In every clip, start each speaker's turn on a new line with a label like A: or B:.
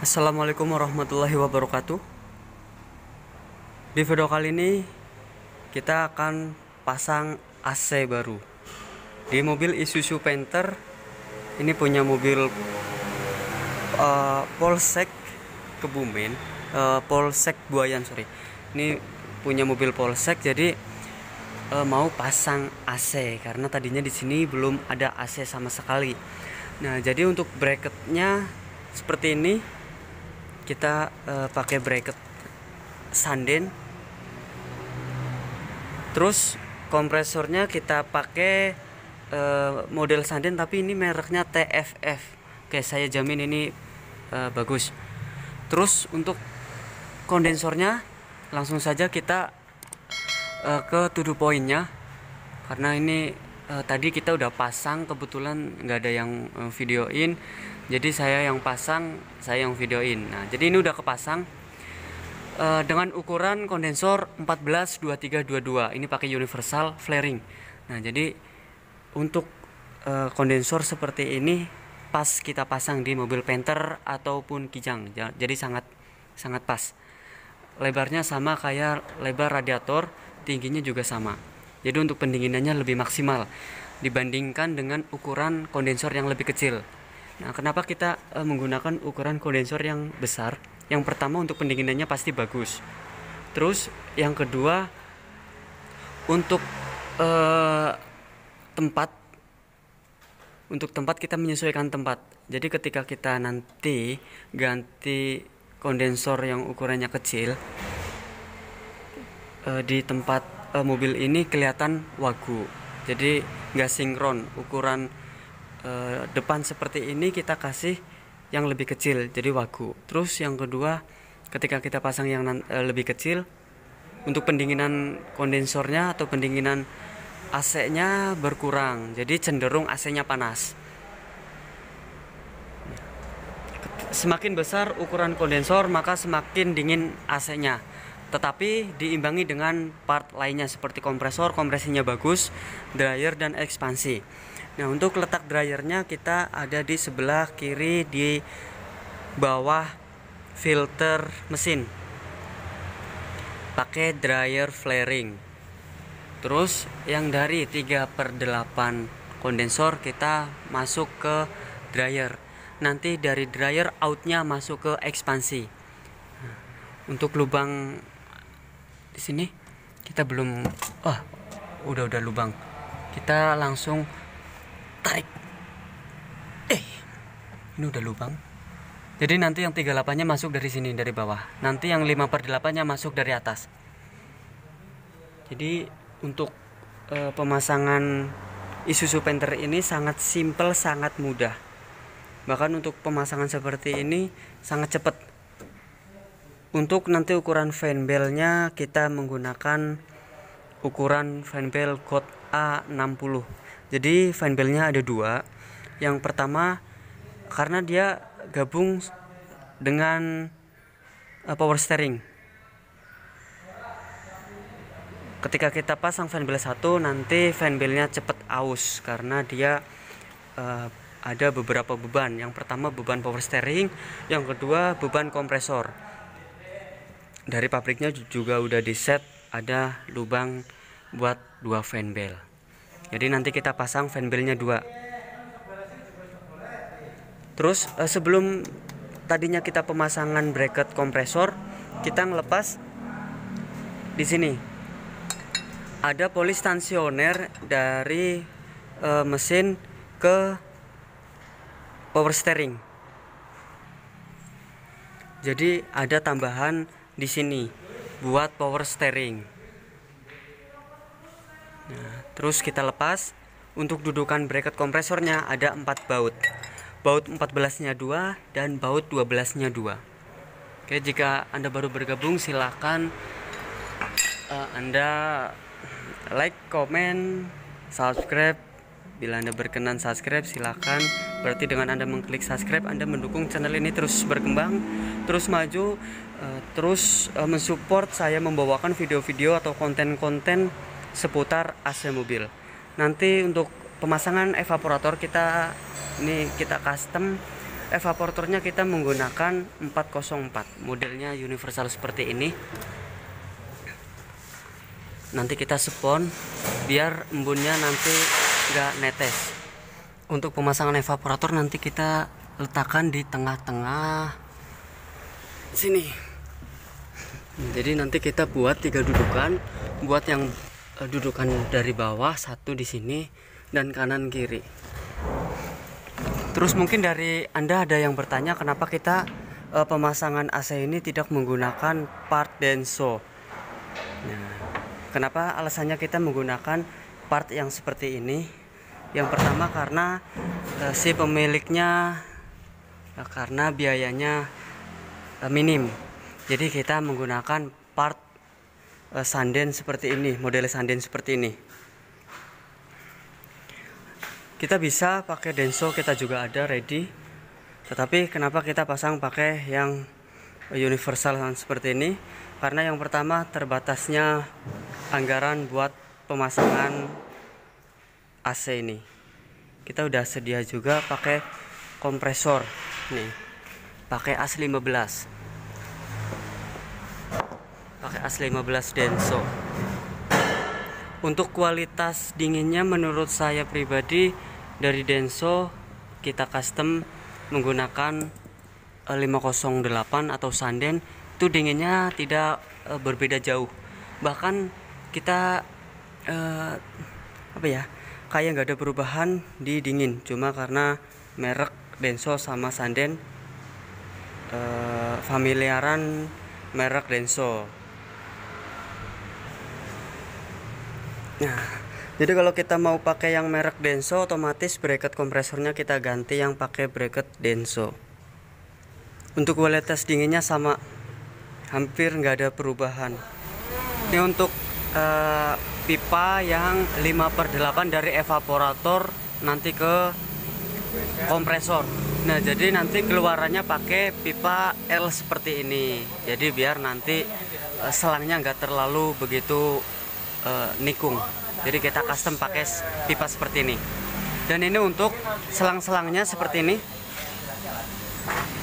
A: Assalamualaikum warahmatullahi wabarakatuh. Di video kali ini kita akan pasang AC baru di mobil Isuzu Panther. Ini punya mobil Polsek Kebumen, Polsek Buayan, sorry. Ini punya mobil Polsek, jadi mau pasang AC karena tadinya di sini belum ada AC sama sekali. Nah, jadi untuk bracketnya seperti ini. Kita pakai bracket Sanden. Terus kompresornya kita pakai model Sanden, tapi ini mereknya TFF. Oke, saya jamin ini bagus. Terus untuk kondensornya langsung saja kita ke to the point-nya, karena ini tadi kita udah pasang, kebetulan nggak ada yang videoin, jadi saya yang pasang, saya yang videoin. Nah, jadi ini udah kepasang dengan ukuran kondensor 14-23-22. Ini pakai universal flaring. Nah, jadi untuk kondensor seperti ini pas kita pasang di mobil Panther ataupun Kijang, jadi sangat pas. Lebarnya sama kayak lebar radiator, tingginya juga sama. Jadi untuk pendinginannya lebih maksimal dibandingkan dengan ukuran kondensor yang lebih kecil. Nah, kenapa kita menggunakan ukuran kondensor yang besar? Yang pertama, untuk pendinginannya pasti bagus. Terus yang kedua, untuk tempat kita menyesuaikan tempat. Jadi ketika kita nanti ganti kondensor yang ukurannya kecil di tempat mobil ini kelihatan wagu. Jadi nggak sinkron. Ukuran depan seperti ini kita kasih yang lebih kecil, jadi wagu. Terus yang kedua, ketika kita pasang yang lebih kecil, untuk pendinginan kondensornya atau pendinginan AC-nya berkurang, jadi cenderung AC-nya panas. Semakin besar ukuran kondensor, maka semakin dingin AC-nya. Tetapi diimbangi dengan part lainnya seperti kompresor, kompresinya bagus, dryer dan ekspansi. Nah, untuk letak dryernya kita ada di sebelah kiri di bawah filter mesin. Pakai dryer flaring. Terus yang dari 3/8 kondensor kita masuk ke dryer. Nanti dari dryer outnya masuk ke ekspansi. Nah, untuk lubang di sini kita belum, udah lubang. Kita langsung tarik. Ini udah lubang. Jadi nanti yang 38-nya masuk dari sini, dari bawah. Nanti yang 5/8-nya masuk dari atas. Jadi untuk pemasangan Isuzu Panther ini sangat simple, sangat mudah. Bahkan untuk pemasangan seperti ini sangat cepat. Untuk nanti ukuran fan bell-nya kita menggunakan ukuran fan bell God A60. Jadi fan bell-nya ada dua. Yang pertama, karena dia gabung dengan power steering. Ketika kita pasang fan bell 1, nanti fan bell-nya cepet aus karena dia ada beberapa beban. Yang pertama beban power steering, yang kedua beban kompresor. Dari pabriknya juga udah di set ada lubang buat dua fan bell. Jadi nanti kita pasang fan bell-nya 2. Terus sebelum tadinya kita pemasangan bracket kompresor, kita ngelepas di sini. Ada polis tensioner dari mesin ke power steering. Jadi ada tambahan di sini buat power steering. Nah, terus kita lepas. Untuk dudukan bracket kompresornya ada 4 baut. Baut 14-nya 2 dan baut 12-nya 2. Oke, jika Anda baru bergabung silakan Anda like, komen, subscribe. Bila Anda berkenan subscribe silakan. Berarti dengan Anda mengklik subscribe Anda mendukung channel ini terus berkembang, terus maju, terus mensupport saya membawakan video-video atau konten-konten seputar AC mobil. Nanti untuk pemasangan evaporator kita custom evaporatornya kita menggunakan 404, modelnya universal seperti ini. Nanti kita spon biar embunnya nanti nggak netes. Untuk pemasangan evaporator nanti kita letakkan di tengah-tengah sini. Jadi nanti kita buat 3 dudukan, buat yang dudukan dari bawah, 1 di sini dan kanan kiri. Terus mungkin dari Anda ada yang bertanya kenapa kita pemasangan AC ini tidak menggunakan part Denso. Nah, kenapa alasannya kita menggunakan part yang seperti ini? Yang pertama karena si pemiliknya karena biayanya minim. Jadi kita menggunakan part sanden seperti ini, model sanden seperti ini. Kita bisa pakai Denso, kita juga ada ready. Tetapi kenapa kita pasang pakai yang universal seperti ini? Karena yang pertama terbatasnya anggaran buat pemasangan AC ini. Kita udah sedia juga pakai kompresor nih, pakai AS 15, pakai AS 15 Denso. Untuk kualitas dinginnya menurut saya pribadi dari Denso kita custom menggunakan 508 atau sanden, itu dinginnya tidak berbeda jauh. Bahkan kita kayak nggak ada perubahan di dingin, cuma karena merek Denso sama sanden familiaran merek Denso. Nah, jadi kalau kita mau pakai yang merek Denso, otomatis bracket kompresornya kita ganti yang pakai bracket Denso. Untuk kualitas dinginnya sama, hampir nggak ada perubahan. Ini untuk pipa yang 5/8 dari evaporator nanti ke kompresor. Nah, jadi nanti keluarannya pakai pipa L seperti ini. Jadi biar nanti selangnya nggak terlalu begitu nikung. Jadi kita custom pakai pipa seperti ini. Dan ini untuk selang-selangnya seperti ini.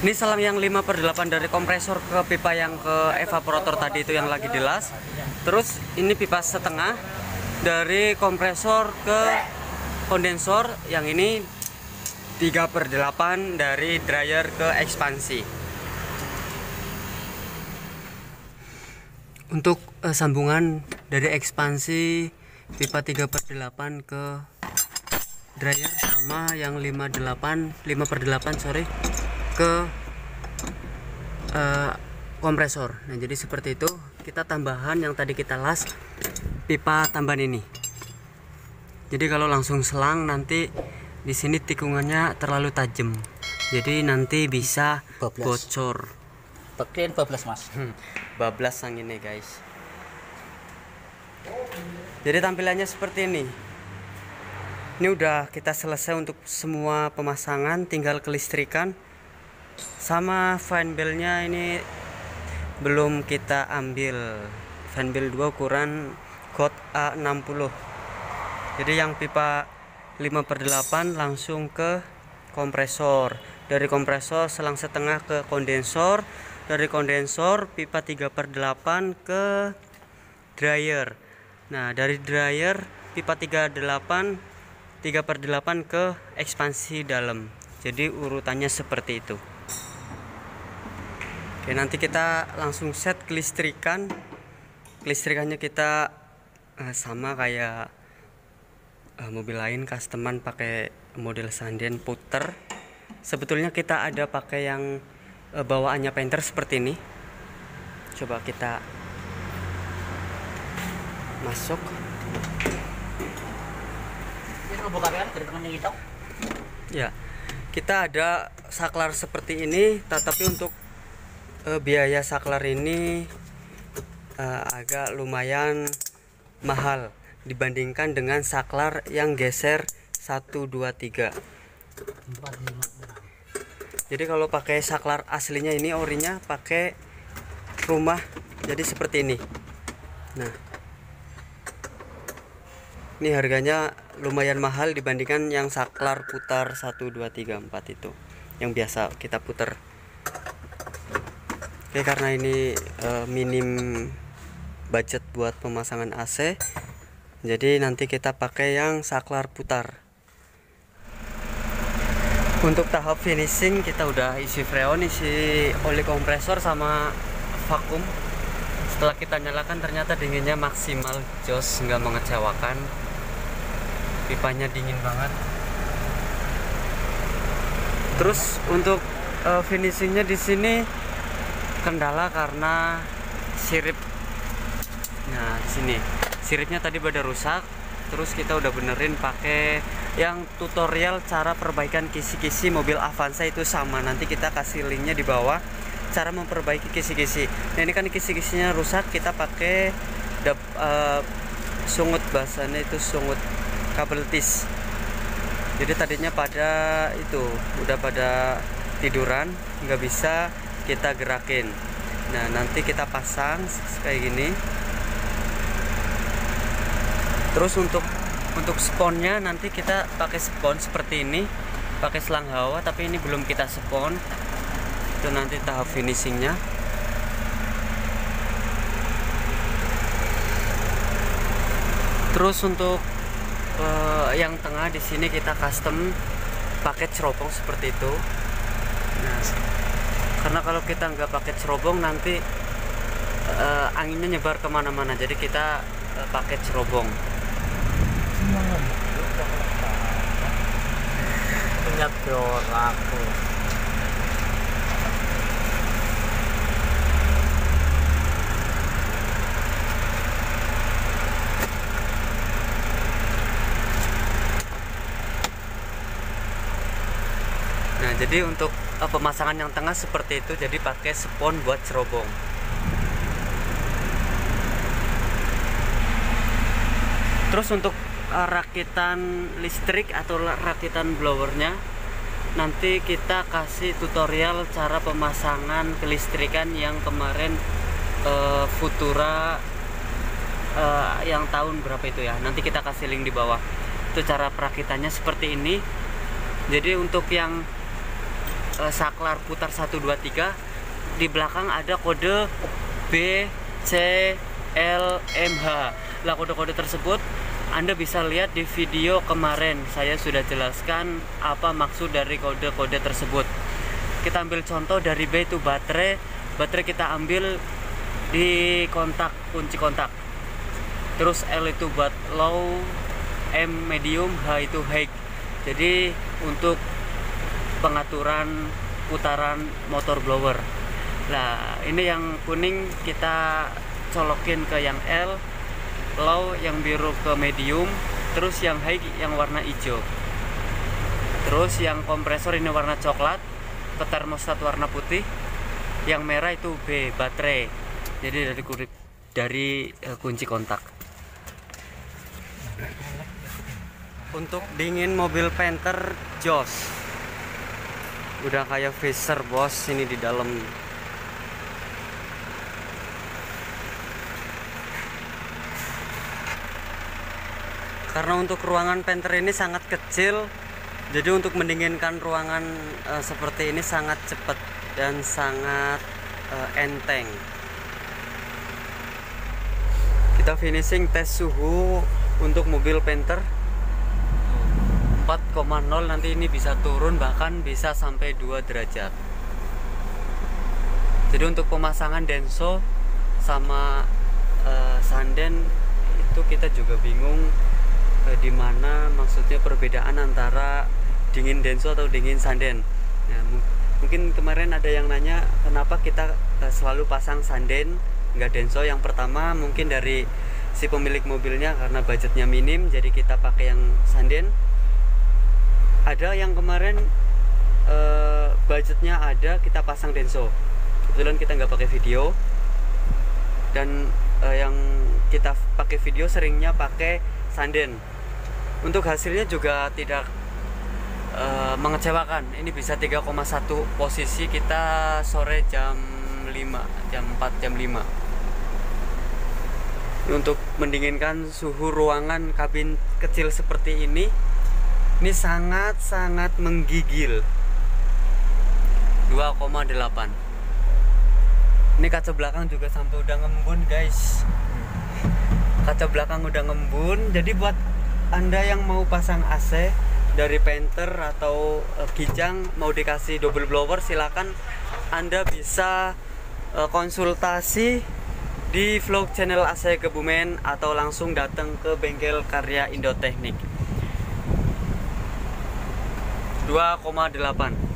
A: Ini selang yang 5/8 dari kompresor ke pipa yang ke evaporator tadi itu yang lagi dilas. Terus ini pipa setengah dari kompresor ke kondensor, yang ini 3/8 dari dryer ke ekspansi. Untuk sambungan dari ekspansi pipa 3/8 ke dryer sama yang 5/8 ke kompresor. Nah, jadi seperti itu. Kita tambahan yang tadi kita las pipa tambahan ini. Jadi kalau langsung selang nanti di sini tikungannya terlalu tajam. Jadi nanti bisa bocor.
B: Pakein bablas, Mas.
A: Bablas sang ini, guys. Jadi tampilannya seperti ini. Ini udah kita selesai untuk semua pemasangan, tinggal kelistrikan. Sama fan bell-nya ini belum kita ambil. Fan bell 2 ukuran God A60. Jadi yang pipa 5/8 langsung ke kompresor. Dari kompresor selang setengah ke kondensor. Dari kondensor pipa 3/8 ke dryer. Nah, dari dryer pipa 3/8 ke ekspansi dalam. Jadi urutannya seperti itu. Oke, nanti kita langsung set kelistrikan. Kelistrikannya kita sama kayak mobil lain, customan pakai model sanden puter. Sebetulnya kita ada pakai yang bawaannya painter seperti ini. Coba kita masuk. Ya, kita ada saklar seperti ini, tetapi untuk biaya saklar ini agak lumayan mahal dibandingkan dengan saklar yang geser 1, 2, 3. Jadi kalau pakai saklar aslinya ini orinya pakai rumah, jadi seperti ini. Nah, ini harganya lumayan mahal dibandingkan yang saklar putar 1, 2, 3, 4 itu. yang biasa kita putar. Oke, karena ini minim budget buat pemasangan AC, jadi nanti kita pakai yang saklar putar. Untuk tahap finishing kita udah isi freon, isi oli kompresor sama vakum. Setelah kita nyalakan ternyata dinginnya maksimal, jos, nggak mengecewakan. Pipanya dingin banget. Terus untuk finishingnya di sini kendala karena sirip. Nah, di sini siripnya tadi pada rusak. Terus kita udah benerin pakai yang tutorial cara perbaikan kisi-kisi mobil Avanza itu sama. Nanti kita kasih linknya di bawah cara memperbaiki kisi-kisi. Nah, ini kan kisi-kisinya rusak, kita pakai sungut, bahasanya itu sungut kabel tis. Jadi tadinya pada itu udah pada tiduran, nggak bisa kita gerakin. Nah, nanti kita pasang kayak gini. Terus untuk sponnya nanti kita pakai spon seperti ini, pakai selang hawa, tapi ini belum kita spon. Itu nanti tahap finishingnya. Terus untuk yang tengah di sini kita custom pakai cerobong seperti itu. Nah, karena kalau kita nggak pakai cerobong nanti anginnya nyebar kemana-mana, jadi kita pakai cerobong.
B: Punya aku.
A: Nah, jadi untuk pemasangan yang tengah seperti itu, jadi pakai spon buat cerobong. Terus untuk rakitan listrik atau rakitan blowernya nanti kita kasih tutorial cara pemasangan kelistrikan yang kemarin Futura yang tahun berapa itu ya, nanti kita kasih link di bawah. Itu cara perakitannya seperti ini. Jadi untuk yang saklar putar 1 2 3 di belakang ada kode B C L M H. Lah, kode-kode tersebut Anda bisa lihat di video kemarin. Saya sudah jelaskan apa maksud dari kode-kode tersebut. Kita ambil contoh dari B itu baterai. Baterai kita ambil di kontak, kunci kontak. Terus L itu buat low, M medium, H itu high. Jadi untuk pengaturan putaran motor blower. Nah, ini yang kuning kita colokin ke yang L, low yang biru ke medium, terus yang high yang warna hijau. Terus yang kompresor ini warna coklat, ke termostat warna putih, yang merah itu B baterai. Jadi dari kunci kontak. Untuk dingin mobil Panther jos, udah kayak freezer bos ini di dalam. Karena untuk ruangan Panther ini sangat kecil, jadi untuk mendinginkan ruangan seperti ini sangat cepat dan sangat enteng. Kita finishing tes suhu untuk mobil Panther 4,0, nanti ini bisa turun bahkan bisa sampai 2 derajat. Jadi untuk pemasangan denso sama sanden itu kita juga bingung di mana maksudnya perbedaan antara dingin denso atau dingin sanden. Nah, mungkin kemarin ada yang nanya kenapa kita selalu pasang sanden nggak denso. Yang pertama mungkin dari si pemilik mobilnya karena budgetnya minim, jadi kita pakai yang sanden. Ada yang kemarin budgetnya ada, kita pasang denso. Kebetulan kita nggak pakai video, dan yang kita pakai video seringnya pakai sanden. Untuk hasilnya juga tidak mengecewakan. Ini bisa 3,1 posisi kita sore jam 5, jam 4, jam 5. Untuk mendinginkan suhu ruangan kabin kecil seperti ini sangat-sangat menggigil. 2,8. Ini kaca belakang juga sampai udah ngembun guys. Kaca belakang udah ngembun. Jadi buat Anda yang mau pasang AC dari Panther atau Kijang mau dikasih double blower, silakan Anda bisa konsultasi di vlog channel AC Kebumen atau langsung datang ke bengkel Karya Indoteknik. 2,8.